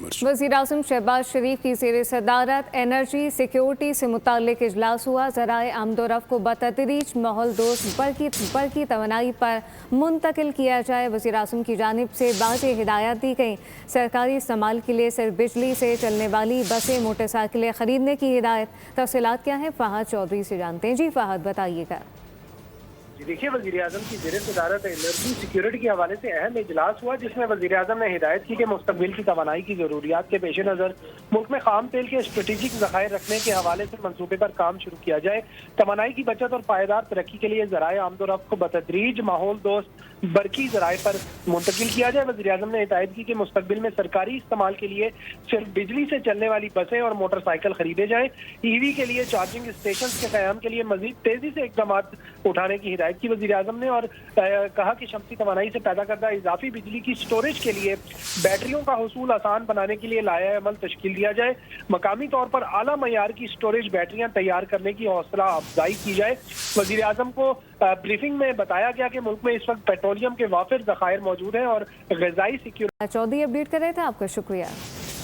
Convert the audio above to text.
मर्जी। वज़ीर-ए-आज़म शहबाज शरीफ की ज़ेर सदारत एनर्जी सिक्योरिटी से मुताल्लिक इजलास हुआ। ज़राए आमदोरफ़्त को बतदरीज माहौल दोस्त बरकी तवानाई पर मुंतकिल किया जाए। वज़ीर-ए-आज़म की जानिब से वाज़ेह हिदायत दी गई। सरकारी इस्तेमाल के लिए सिर्फ बिजली से चलने वाली बसें मोटरसाइकिलें खरीदने की हिदायत। तफसीलात क्या है फहद चौधरी से जानते हैं। जी फहद बताइएगा। देखिए, वज़ीर-ए-आज़म की ज़ेर सदारत एनर्जी सिक्योरिटी के हवाले से अहम इजलास हुआ, जिसमें वज़ीर-ए-आज़म ने हिदायत की कि मुस्तक़बिल की तवानाई की ज़रूरियात के पेश नज़र मुल्क में खाम तेल के स्ट्रेटेजिक ज़खायर रखने के हवाले से मनसूबे पर काम शुरू किया जाए। तवानाई की बचत और पायदार तरक्की के लिए ज़राए आमदोरफ़्त को बतदरीज माहौल दोस्त बरकी ज़राए पर मुंतकिल किया जाए। वज़ीर-ए-आज़म ने हिदायत की कि मुस्तक़बिल में सरकारी इस्तेमाल के लिए सिर्फ बिजली से चलने वाली बसें और मोटरसाइकिल खरीदे जाएं। ईवी के लिए चार्जिंग स्टेशन के क़याम के लिए मज़ीद तेज़ी से इक़दाम उठाने की हिदायत की वज़ीर-ए-आज़म ने, और कहा कि शमसी तवानाई से पैदा करदा इजाफी बिजली की स्टोरेज के लिए बैटरियों का हुसूल आसान बनाने के लिए लाया अमल तश्कील दिया जाए। मकामी तौर पर आला मयार की स्टोरेज बैटरियां तैयार करने की हौसला अफजाई की जाए। वज़ीर-ए-आज़म को ब्रीफिंग में बताया गया कि मुल्क में इस वक्त पेट्रोलियम के वाफिर ज़खायर मौजूद हैं और ग़िज़ाई सिक्योरिटी। चौधरी अपडेट कर रहे थे, आपका शुक्रिया।